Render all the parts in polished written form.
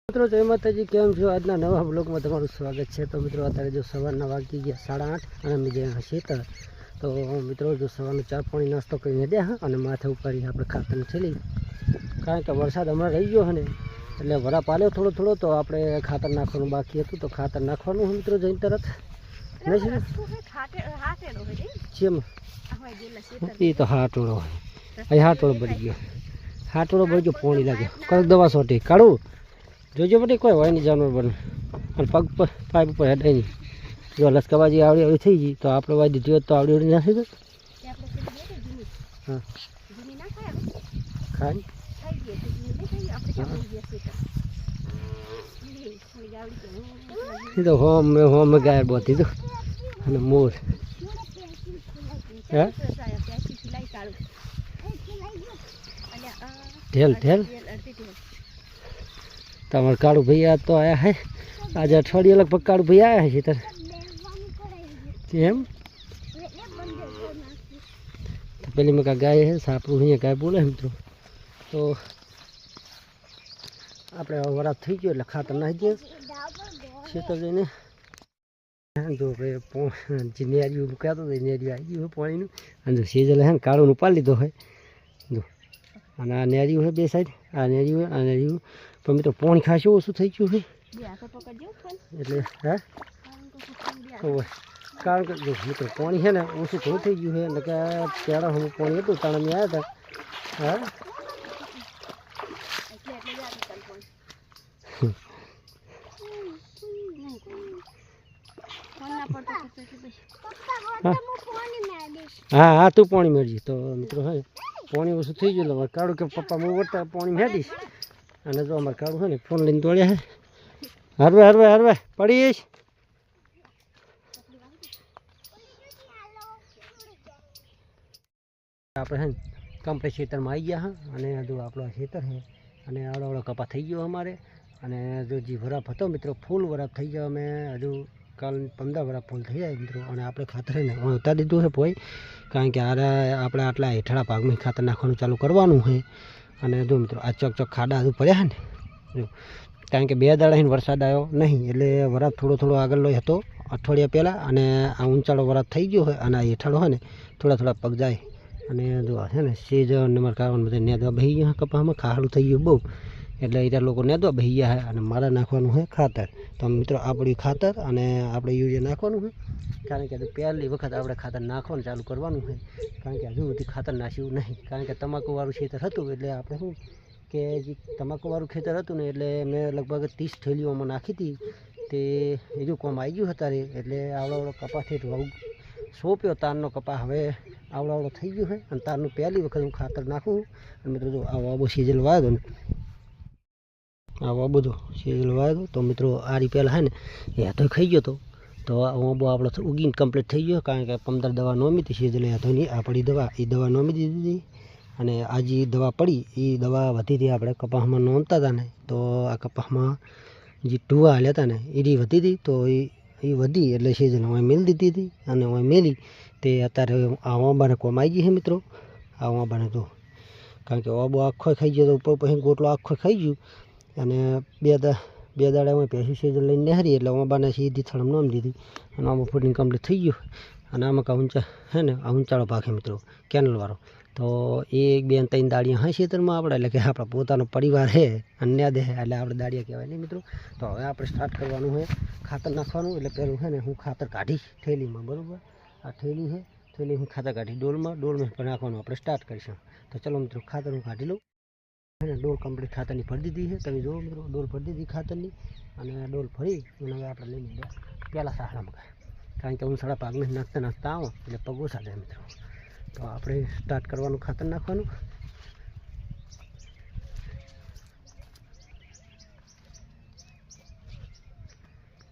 મિત્રો જય માતાજી, કેમ છો? આજના નવા બ્લોગમાં તમારું સ્વાગત છે। તો મિત્રો અત્યારે જો સવારના વાગી ગયા 8:30 અને અમે જે શેતર તો મિત્રો જો સવારનો ચા પાણી નાસ્તો કરીને દે અને માથે ઉપાડી આપણે ખાતર છેલી, કારણ કે વરસાદ હમણાં રહી ગયો ને એટલે વરા પાલ્યો થોડો થોડો, તો આપણે ખાતર નાખવાનું બાકી હતું તો ખાતર નાખવાનું મિત્રો જઈને તરત નહીં એ તો હાટોળો હોય, અહીં હાટોળો ભરી ગયો, હાટોળો ભરી ગયો, પોણી લાગ્યો, કઈક દવા સોટી કાઢું જોજો બધી કોઈ હોય નહીં જાનવર બને અને પગ પર પાઇપ ઉપર હેડાય નહીં। જો લસકાબાજી આવડી આવડી થઈ ગઈ તો આપણે વાદી જોઈએ તો આવડી આવડી નાખી દો। હા ખાઈ તો હોમ ગાય બોતી દો અને મોર હે ઢેલ ઢેલ તમારે કાળુ भैया तो आया है आज अठवाडिये लगभग काळू भैया आया है तर एम तो पहले में का गाय है सापरू है गाय बोले मित्रों तो આપણે વરાપ થઈ ગયો એટલે ખાતર નાખી દઈએ ખેતર જઈને જો ભાઈ નેરિયું કહેતો હતો નેરિયું આવી ગયું પાણીનું અને સીઝલ હે ને કાળું પાડી લીધો હોય જો અને આ નેરિયું હોય બે સાઈડ આ નેરિયું આ નેરિયું પણ મિત્રો પાણી ખાસું ઓછું થઈ ગયું છે એટલે હા કારણ કે જો મિત્રો પાણી છે ને ઓછું થોડું થઈ ગયું છે એટલે કે પહેલાં હું પાણી હતું તાણે મેં આવ્યા હતા હા હા હા તું પાણી મેળજી તો મિત્રો હા પાણી ઓછું થઈ ગયું અમારે કાળું કે પપ્પા હું વળતા પાણી મેળીશ અને જો અમારે કાળું છે ને ફોન લઈને દોડ્યા હે હરવે હરવે હરવે પડીશ આપણે હે ને કમ્પ્લીટ ખેતરમાં આવી ગયા હા અને જો આપણો ખેતર છે અને આવડો કપા થઈ ગયો અમારે અને જો જે વરાપ હતો મિત્રો ફૂલ વરાપ થઈ ગયો અમે હજુ કાલ 15 વરાપ ફૂલ થઈ જાય મિત્રો અને આપણે ખાતર ને ઉતારી દીધું છે ભાઈ કારણ કે આપણે આટલા હેઠળા ભાગમાં ખાતર નાખવાનું ચાલુ કરવાનું છે અને જો મિત્રો આ ચોક ચોક ખાડા હજુ પડ્યા ને જો કારણ કે 2 દાડા વરસાદ આવ્યો નહીં એટલે વરાપ થોડો થોડો આગળનો હતો અઠવાડિયા પહેલાં અને આ ઊંચાળો વરાપ થઈ ગયો હોય અને આ હેઠળો હોય ને થોડા થોડા પગ જાય અને જો છે ને સેજ નંબર કારવાનું બધા નેદવા બહી ગયા કપામાં ખાડું થઈ ગયું બહુ એટલે એ લોકો નેદવા બહી ગયા છે અને મારા નાખવાનું છે ખાતર તો મિત્રો આપણી ખાતર અને આપણે યુરિયા નાખવાનું છે કારણ કે પહેલી વખત આપણે ખાતર નાખવાનું ચાલુ કરવાનું છે કારણ કે હજુ સુધી ખાતર નાખ્યું નહીં કારણ કે તમાકુવાળું ખેતર હતું એટલે આપણે શું કે જે તમાકુવાળું ખેતર હતું ને એટલે મેં લગભગ 30 થેલીઓમાં નાખી હતી તે હજુ કોમ આવી ગયું હતા એટલે આવડો કપાથી રહું સોંપ્યો તારનો કપા હવે આવડો થઈ ગયું છે અને તારનું પહેલી વખત હું ખાતર નાખું અને મિત્રો જો આ વાબો સીઝલ વાયો ને આવા બધું સીઝલ વાયો તો મિત્રો આ રી પહેલાં છે ને એ હાથો ખાઈ ગયો તો વાબો આપણો ઉગીને કમ્પ્લીટ થઈ ગયો કારણ કે 15 દવા નોમી હતી સીઝલ હાથોની આપણી દવા એ દવા નોમી દીધી અને આ જે દવા પડી એ દવા વધી હતી આપણે કપાસમાં નોમતા હતા ને તો આ કપાસમાં જે ટુવા હાલ્યા હતા ને એ વધી હતી તો એ વધી એટલે સીઝલ હું મેલી દીધી હતી અને હું મેલી તે અત્યારે આ વાંબાને કોમ આવી ગઈ છે મિત્રો આ વાંબાને તો કારણ કે વાંબો આખો ખાઈ ગયો તો ઉપર પછી ગોટલો આખો ખાઈ ગયું અને બે દાડામાં પેસી સીઝન લઈને નહેરી એટલે વાંબાને સીધી થળમ નામ દીધી અને આમાં ફૂટિંગ કમ્પ્લીટ થઈ ગયું અને આમાં કા ઊંચા હે ને આ ઊંચાળો ભાગ છે મિત્રો કેનલવાળો તો 1 2 3 દાડિયા હા ખેતરમાં આપણે એટલે કે આપણા પોતાનો પરિવાર છે અન્ય દે એટલે આપણે દાડિયા કહેવાય નહીં મિત્રો તો હવે આપણે સ્ટાર્ટ કરવાનું છે ખાતર નાખવાનું એટલે પહેલું છે ને હું ખાતર કાઢીશ થેલીમાં બરાબર આ થેલી છે થેલી હું ખાતર કાઢી ડોલમાં નાખવાનું આપણે સ્ટાર્ટ કરીશું તો ચલો મિત્રો ખાતર હું કાઢી લઉં અને ડોલ કમ્પ્લીટ ખાતરની ભરી દીધી છે તમે જુઓ મિત્રો ડોલ ભરી દીધી ખાતરની અને ડોલ ભરી અને હવે આપણે લઈ લીધા પહેલાં સાહડામાં કારણ કે હું સાડા પાકને નાખતા આવો એટલે પગ ઓછા જાય મિત્રો તો આપણે સ્ટાર્ટ કરવાનું ખાતર નાખવાનું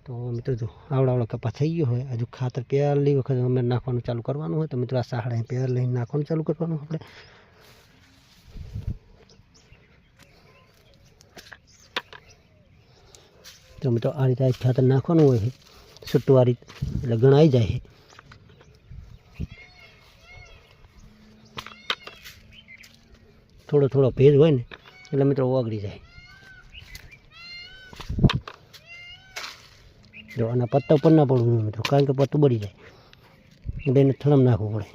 તો મિત્રો જો આવડા કપા થઈ ગયો હોય હજુ ખાતર પહેલી વખત અમે નાખવાનું ચાલુ કરવાનું હોય તો મિત્રો આ સાહડા પહેલા લઈને નાખવાનું ચાલુ કરવાનું આપણે તો મિત્રો આ રીતે ખાતર નાખવાનું હોય છે છૂટું આ રીતે એટલે ગણાઈ જાય છે થોડો થોડો ભેજ હોય ને એટલે મિત્રો ઓગળી જાય જો આના પત્તા ઉપર ના પડવું જોઈએ મિત્રો, કારણ કે પત્તું બળી જાય, એટલે એને થળમ નાખવું પડે.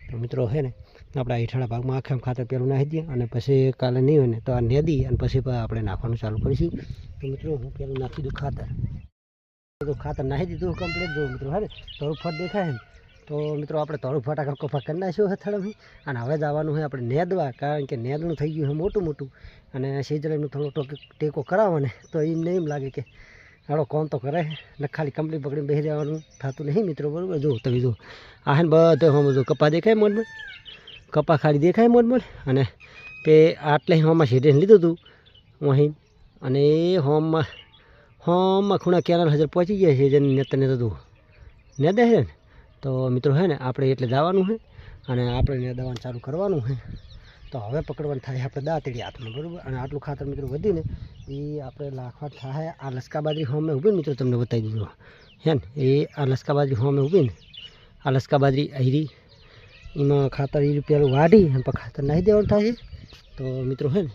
તો મિત્રો છે ને આપણે આ હેઠળના ભાગમાં આખા ખાતર પેલું નાખી દઈએ, અને પછી કાલે નહીં હોય ને તો આ નેદી અને પછી આપણે નાખવાનું ચાલુ કરીશું. તો મિત્રો હું પેલું નાખી દઉં ખાતર. તો ખાતર નાખી દીધું કમ્પ્લીટ. જો મિત્રો હા ને તળું ફટ દેખાય ને તો મિત્રો આપણે તળું ફટાકડ કપા કરી નાખ્યું છે થળમ, અને હવે જવાનું હોય આપણે નેદવા, કારણ કે નેદનું થઈ ગયું છે મોટું મોટું, અને સિઝલનું થોડો ટેકો કરાવો ને તો એમને એમ લાગે કે હાલો કોણ તો કરે ને, ખાલી કંપની પકડીને બેસી રહેવાનું થતું નહીં મિત્રો, બરાબર. જો તમે જો આ હે ને બધે હોમ જો કપા દેખાય મોડ કપા ખાલી દેખાય મોડ, અને તે આટલે હોમમાં શેઢે લીધું હતું અહીં, અને એ હોમમાં ખૂણા કેનાલ હજાર પહોંચી ગયા છે, જેને નેતા નેતા હતું નેદે છે ને. તો મિત્રો હે ને આપણે એટલે જવાનું છે, અને આપણે નેદાવાનું ચાલુ કરવાનું છે. તો હવે પકડવાનું થાય આપણે દાંતડી હાથમાં, બરાબર. અને આટલું ખાતર મિત્રો વધીને એ આપણે લાખવા થાય. આ લસકા બાજરી હોમે ઊભી ને મિત્રો તમને બતાવી દીધું હે ને, એ આ લસકા બાજરી હોમે ઊભી ને, આ લસકા બાજરી ahiri એમાં ખાતર એ પેલું વાઢી અને પછી ખાતર નાખી દેવાનું થાય છે. તો મિત્રો હે ને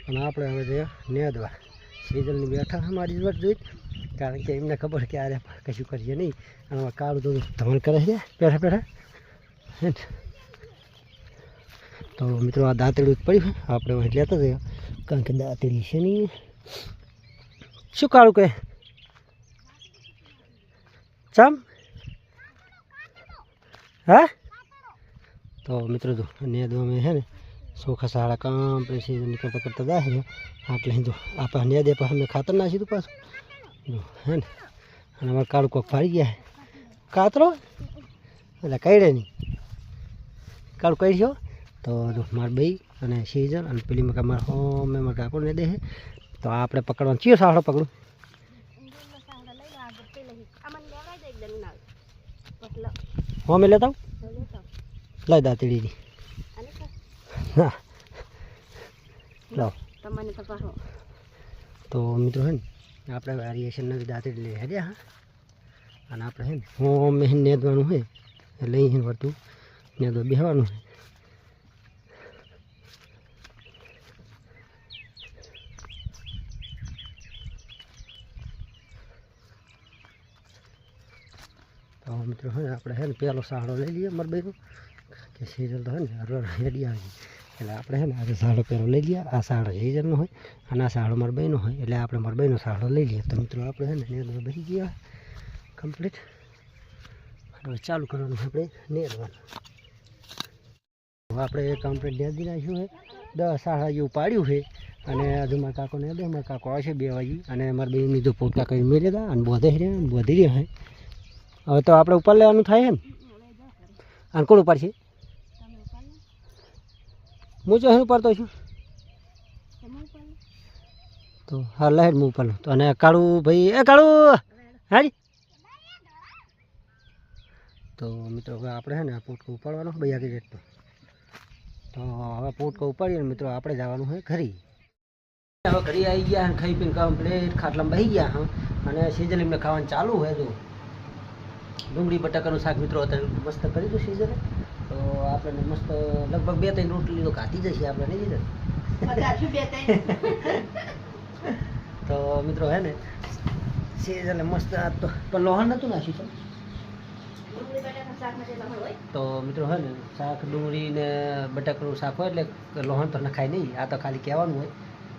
અને આપણે હવે જે નેદવા સિઝલની બેઠા અમારી જ વાત જોઈ, કારણ કે એમને ખબર કે આરે કશું કરીએ નહીં, અને કાળું તો ધમણ કરે છે બેઠા બેઠા હે ને. તો મિત્રો આ દાંતડી પડ્યું આપણે અહીં લેતા જઈએ, કારણ કે દાંતડી છે નહીં. શું કાળું કહે ચમ હા? તો મિત્રો જો નેદવા છે ને ચોખા સાડા કમ્પ્લીટ સિઝન નીકળતા કરતા જાય છે. આટલે જો આપણે નેદે પછી અમે ખાતર નાખી દીધું પાછું જો હે ને. અને અમારે કાળું કોક ફાડી ગયા કાતરો એટલે કઈડે નહીં કાળું કઈ છો. તો જો મારે બે અને સિઝન અને પેલી મકા મારે હોમે મારે કાકો ને દે છે. તો આપણે પકડવાનું ચિયો સાડો પકડું હોમે લેતા લઈ દાંતડી હા લાવ. તો મિત્રો હે ને આપણે વેરિએશનના દાંતડી લઈ હેડ્યા હા, અને આપણે હે ને હોમે નેદવાનું હોય એટલે અહીં વર્તું નેદવા બેસવાનું હોય. તો મિત્રો હે આપણે હે ને પહેલો સાડો લઈ લઈએ મરબઈનો, કે સિઝલ તો હે ને રેડી આવી, એટલે આપણે હે ને આજે સાડો પહેલો લઈ લઈએ. આ સાડો સિઝલનો હોય અને આ સાડો મરબઈનો હોય, એટલે આપણે મરબઈનો સાડો લઈ લઈએ. તો મિત્રો આપણે હે ને નેદવા બેસી ગયા કમ્પ્લીટ. હવે ચાલુ કરવાનું આપણે નેદવાનું. આપણે કમ્પ્લીટ નેદી નાખ્યું છે, 10 સાડા જેવું પાડ્યું છે, અને હજુ મારા કાકો ને દે, મારા કાકો આવશે 2 વાગે, અને મારા બેની જો પોટલા કરી મેળવી હતા અને બોધી રહ્યા હે. હવે તો આપણે ઉપર લેવાનું થાય છે ને, અને કોણ ઉપાડશે? હું જો હું ઉપાડતો છું. તો હા લહેર હું ઉપાડું. તો અને કાળું ભાઈ એ કાળું હાજી. તો મિત્રો હવે આપણે છે ને આ પોટકો ઉપાડવાનો ભાઈ આગળ રેટનો. તો હવે પોટકો ઉપાડીને મિત્રો આપણે જવાનું હોય ઘરે. હવે ઘરે આવી ગયા અને ખાઈ પીને કમ્પ્લીટ ખાટલામાં બેસી ગયા હા, અને સિઝલ એમને ખાવાનું ચાલુ હોય. જો ડુંગળી બટાકાનું શાક મિત્રો અત્યારે મસ્ત કરી દઉં સિઝલે. તો આપણે મસ્ત લગભગ 2-3 રોટલી તો કાઢી જશે આપણે નહીં જીધર. તો મિત્રો હે ને સિઝલે મસ્ત તો પણ લોહણ નહોતું નાખ્યું તો મિત્રો હે ને શાક ડુંગળી ને બટાકાનું શાક હોય એટલે લોહણ તો નખાય નહીં, આ તો ખાલી કહેવાનું હોય.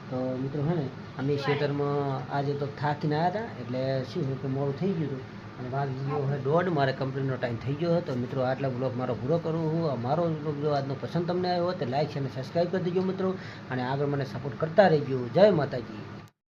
તો મિત્રો હે ને અમે ખેતરમાં આજે તો થાકીને આવ્યા હતા, એટલે શું કે મોડું થઈ ગયું હતું, અને વાગી ગયો હોય 1:30, મારે કંપનીનો ટાઈમ થઈ ગયો હતો. મિત્રો આટલા બ્લોગ મારો પૂરો કરું હું. મારો બ્લોગ જો આજનો પસંદ તમને આવ્યો હોય તો લાઈક અને સબસ્ક્રાઈબ કરી દેજો મિત્રો, અને આગળ મને સપોર્ટ કરતા રહેજો. જય માતાજી.